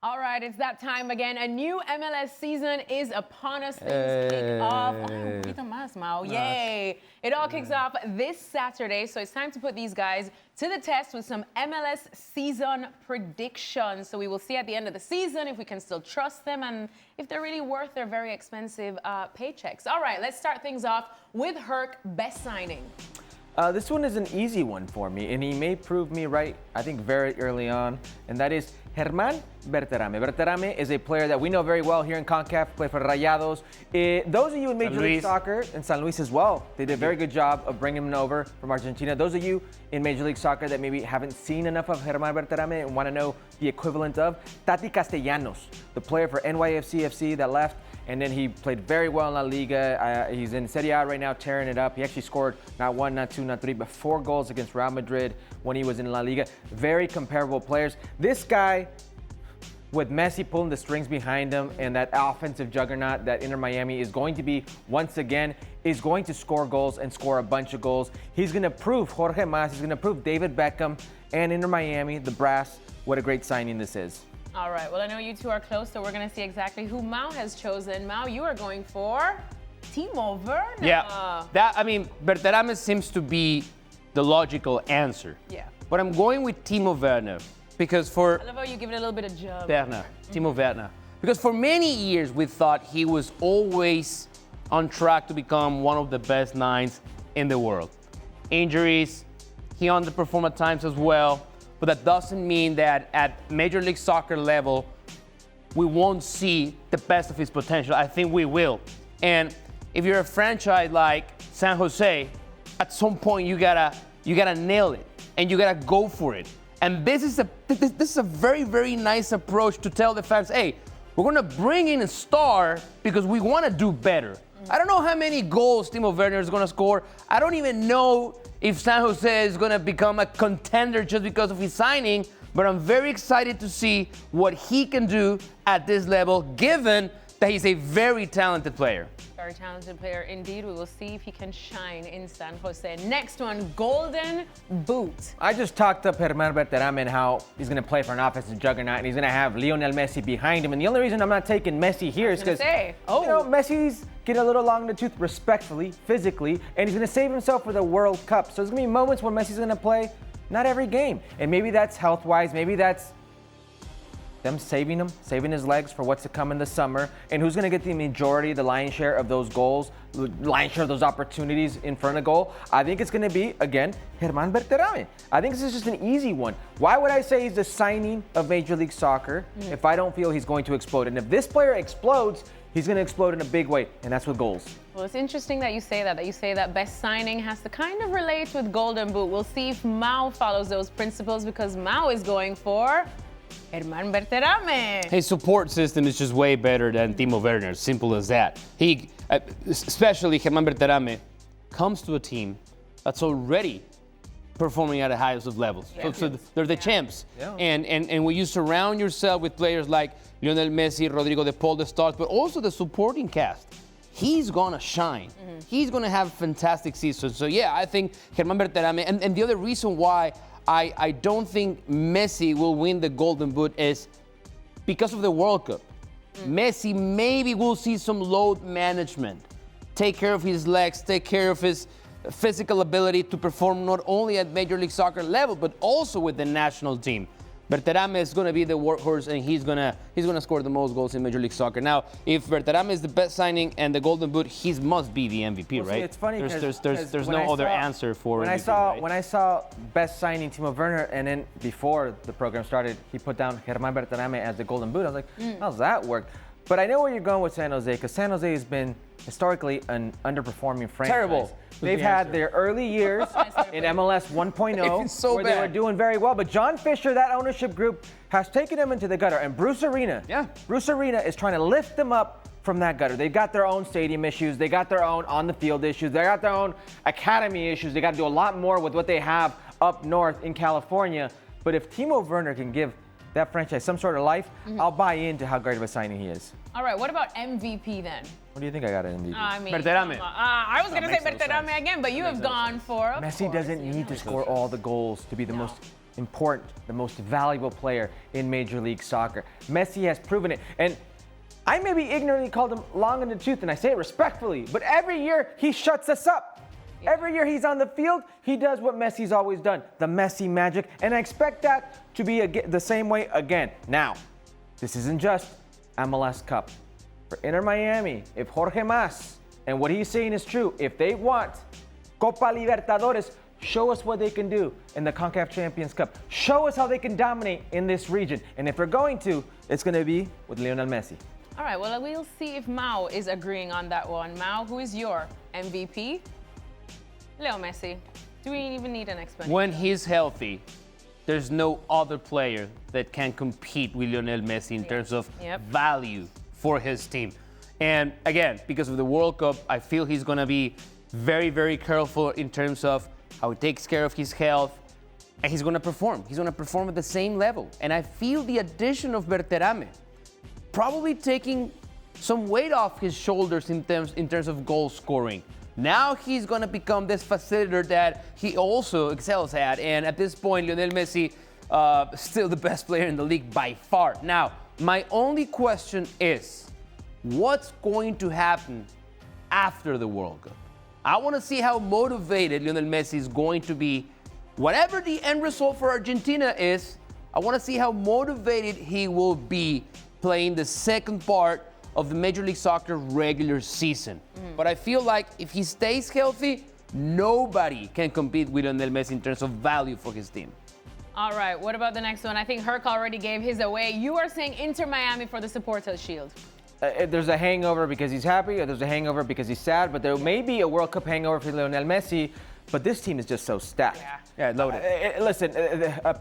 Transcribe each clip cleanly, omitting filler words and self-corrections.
All right, it's that time again. A new MLS season is upon us. Things kick off. Oh, un poquito más, Mao. Yay. It all kicks off this Saturday, so it's time to put these guys to the test with some MLS season predictions. So we will see at the end of the season if we can still trust them and if they're really worth their very expensive paychecks. All right, let's start things off with Herc best signing. This one is an easy one for me, and he may prove me right, I think, very early on, and that is Germán Berterame. Berterame is a player that we know very well here in CONCACAF, played for Rayados. Those of you in Major League Soccer, and San Luis as well, they did a very good job of bringing him over from Argentina. Those of you in Major League Soccer that maybe haven't seen enough of Germán Berterame and want to know the equivalent of, Tati Castellanos, the player for NYFC FC that left, and then he played very well in La Liga. He's in Serie A right now, tearing it up. He actually scored not one, not two, not three, but 4 goals against Real Madrid when he was in La Liga. Very comparable players. This guy, with Messi pulling the strings behind him and that offensive juggernaut that Inter Miami is going to be once again, is going to score goals and score a bunch of goals. He's going to prove Jorge Mas, he's going to prove David Beckham and Inter Miami, the brass, what a great signing this is. All right, well, I know you two are close, so we're going to see exactly who Mao has chosen. Mao, you are going for Timo Werner. Yeah, Berterame seems to be the logical answer. Yeah. But I'm going with Timo Werner because I love how you give it a little bit of jump. Timo Werner. Because for many years we thought he was always on track to become one of the best 9s in the world. Injuries, he underperformed at times as well. But that doesn't mean that at Major League Soccer level, we won't see the best of his potential. I think we will. And if you're a franchise like San Jose, at some point you gotta nail it and you gotta go for it. And this is a very, very nice approach to tell the fans, hey, we're gonna bring in a star because we wanna do better. I don't know how many goals Timo Werner is gonna score. I don't even know if San Jose is gonna become a contender just because of his signing, but I'm very excited to see what he can do at this level, given that he's a very talented player. Very talented player indeed. We will see if he can shine in San Jose. Next one, Golden Boot. I just talked up Germán Berterame and how he's going to play for an offensive juggernaut and he's going to have Lionel Messi behind him. And the only reason I'm not taking Messi here is because Messi's getting a little long in the tooth respectfully, physically, and he's going to save himself for the World Cup. So there's going to be moments when Messi's going to play, not every game. And maybe that's health-wise, maybe that's them saving his legs for what's to come in the summer, and who's going to get the majority, the lion's share of those goals, the lion's share of those opportunities in front of goal. I think it's going to be, again, Germán Berterame. I think this is just an easy one. Why would I say he's the signing of Major League Soccer if I don't feel he's going to explode? And if this player explodes, he's going to explode in a big way, and that's with goals. Well, it's interesting that you say that best signing has to kind of relate with Golden Boot. We'll see if Mao follows those principles because Mao is going for Germán Berterame. His support system is just way better than Timo Werner, simple as that. He, especially Germán Berterame, comes to a team that's already performing at the highest of levels. Yeah. So they're the champs. Yeah. And when you surround yourself with players like Lionel Messi, Rodrigo de Paul, the stars, but also the supporting cast, he's gonna shine. He's gonna have a fantastic season. So yeah, I think Germán Berterame, and the other reason why I don't think Messi will win the Golden Boot is because of the World Cup. Messi maybe will see some load management, take care of his legs, take care of his physical ability to perform not only at Major League Soccer level, but also with the national team. Berterame is going to be the workhorse, and he's gonna score the most goals in Major League Soccer. Now, if Berterame is the best signing and the Golden Boot, he must be the MVP, right? See, it's funny there's no other answer for when MVP, when I saw best signing Timo Werner, and then before the program started, he put down Germán Berterame as the Golden Boot. I was like, how's that work? But I know where you're going with San Jose, because San Jose has been historically an underperforming franchise. Terrible. They've had their early years in MLS 1.0 where they were doing very well. But John Fisher, that ownership group, has taken them into the gutter. And Bruce Arena is trying to lift them up from that gutter. They've got their own stadium issues. They got their own on-the-field issues. They got their own academy issues. They got to do a lot more with what they have up north in California. But if Timo Werner can give that franchise some sort of life, I'll buy into how great of a signing he is. All right, what about MVP then? What do you think I got an MVP? I mean, Berterame. I was going to say Berterame again, but you have gone for Messi doesn't need to score all the goals to be the most important, the most valuable player in Major League Soccer. Messi has proven it. And I maybe ignorantly called him long in the tooth, and I say it respectfully, but every year he shuts us up. Every year he's on the field, he does what Messi's always done, the Messi magic, and I expect that to be the same way again. Now, this isn't just MLS Cup. For Inter Miami, if Jorge Mas and what he's saying is true, if they want Copa Libertadores, show us what they can do in the CONCACAF Champions Cup. Show us how they can dominate in this region. And if they're going to, it's going to be with Lionel Messi. All right, well, we'll see if Mao is agreeing on that one. Mao, who is your MVP? Leo Messi. Do we even need an explanation? When he's healthy, there's no other player that can compete with Lionel Messi in terms of value for his team. And again, because of the World Cup, I feel he's going to be very, very careful in terms of how he takes care of his health, and he's going to perform. He's going to perform at the same level. And I feel the addition of Berterame probably taking some weight off his shoulders in terms of goal scoring. Now he's going to become this facilitator that he also excels at. And at this point, Lionel Messi, still the best player in the league by far. Now, my only question is, what's going to happen after the World Cup? I want to see how motivated Lionel Messi is going to be. Whatever the end result for Argentina is, I want to see how motivated he will be playing the second part of the Major League Soccer regular season. But I feel like if he stays healthy, nobody can compete with Lionel Messi in terms of value for his team. All right, what about the next one? I think Herc already gave his away. You are saying Inter Miami for the Supporters Shield. There's a hangover because he's happy, or there's a hangover because he's sad, but there may be a World Cup hangover for Lionel Messi, but this team is just so stacked. Yeah, loaded. Listen, a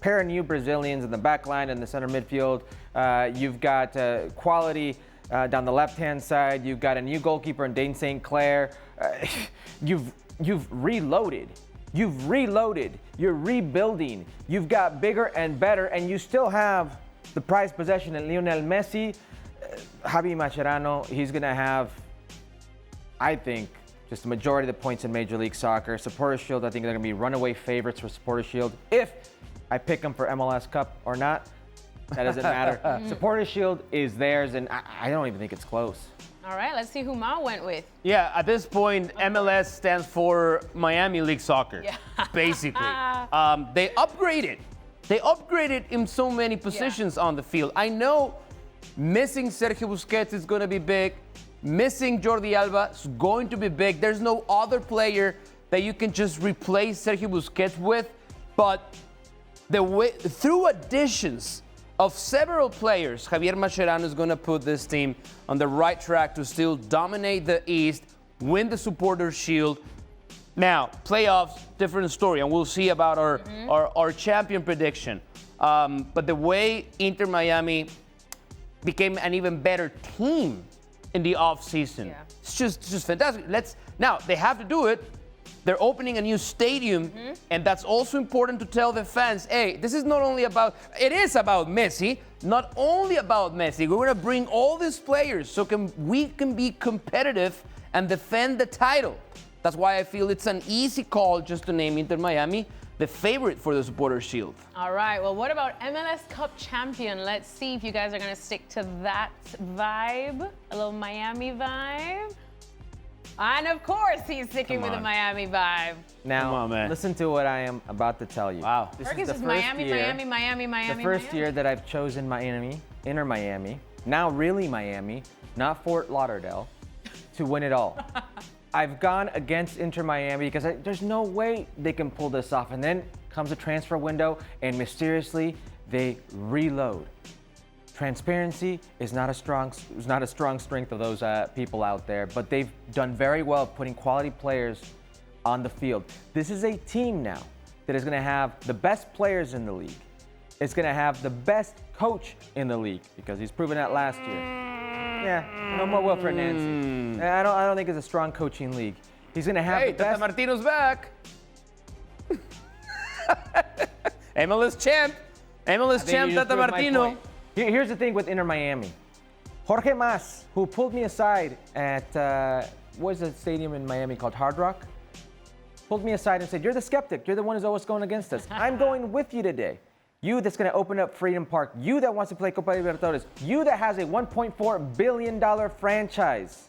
pair of new Brazilians in the back line and the center midfield. You've got quality down the left-hand side. You've got a new goalkeeper in Dane St. Clair. You've reloaded. You're rebuilding. You've got bigger and better, and you still have the prized possession in Lionel Messi. Javi Mascherano, he's going to have, I think, just the majority of the points in Major League Soccer. Supporters Shield, I think they're going to be runaway favorites for Supporters Shield. If I pick them for MLS Cup or not, that doesn't matter. Supporters Shield is theirs, and I don't even think it's close. All right, let's see who Mao went with. Yeah, at this point, MLS stands for Miami League Soccer, basically. They upgraded. They upgraded in so many positions on the field. I know missing Sergio Busquets is going to be big. Missing Jordi Alba is going to be big. There's no other player that you can just replace Sergio Busquets with. But through additions of several players, Javier Mascherano is going to put this team on the right track to still dominate the East, win the Supporters Shield. Now, playoffs, different story, and we'll see about our champion prediction. But the way Inter Miami became an even better team in the offseason, it's just fantastic. Now, they have to do it. They're opening a new stadium, and that's also important to tell the fans, hey, this is not only about, it is about Messi, not only about Messi. We're going to bring all these players so we can be competitive and defend the title. That's why I feel it's an easy call just to name Inter Miami the favorite for the Supporters Shield. All right, well, what about MLS Cup champion? Let's see if you guys are going to stick to that vibe, a little Miami vibe. And of course, he's sticking with the Miami vibe. Now, come on, man. Listen to what I am about to tell you. Wow. This is the Miami. The first year that I've chosen Inter Miami, now really Miami, not Fort Lauderdale, to win it all. I've gone against Inter Miami because there's no way they can pull this off. And then comes a transfer window, and mysteriously, they reload. Transparency is not a strong strength of those people out there, but they've done very well putting quality players on the field. This is a team now that is going to have the best players in the league. It's going to have the best coach in the league because he's proven that last year. Yeah, no more Wilfred Nancy. I don't think it's a strong coaching league. He's going to have the best. Tata Martino's back. MLS champ. MLS champ Tata Martino. Here's the thing with Inter Miami. Jorge Mas, who pulled me aside at, what is the stadium in Miami called? Hard Rock? pulled me aside and said, you're the skeptic. You're the one who's always going against us. I'm going with you today. You that's going to open up Freedom Park. You that wants to play Copa Libertadores. You that has a $1.4 billion franchise.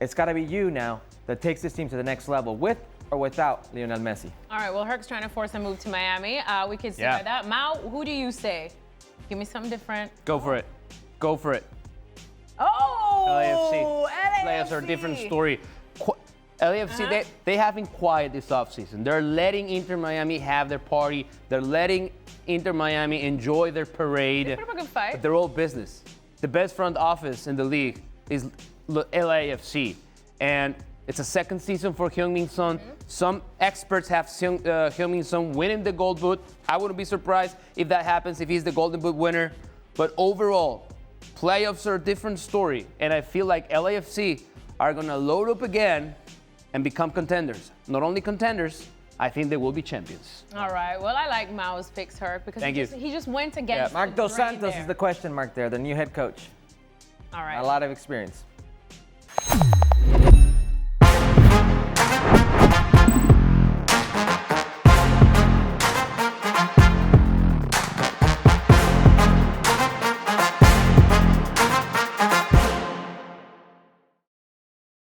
It's got to be you now that takes this team to the next level with or without Lionel Messi. All right, well, Herc's trying to force a move to Miami. We can see by that. Mao, who do you say? Give me something different. Go for it. Go for it. Oh! LAFC. LAFC are a different story. LAFC, they have been quiet this offseason. They're letting Inter Miami have their party. They're letting Inter Miami enjoy their parade. They put up a good fight. But they're all business. The best front office in the league is LAFC. And it's a second season for Heung-min Son. Some experts have Heung-min Son winning the Gold Boot. I wouldn't be surprised if that happens, if he's the Golden Boot winner. But overall, playoffs are a different story. And I feel like LAFC are going to load up again and become contenders. Not only contenders, I think they will be champions. All right. Well, I like Mao's picks, Herc, because he just went against Marc Dos Santos is the question mark there, the new head coach. All right. A lot of experience.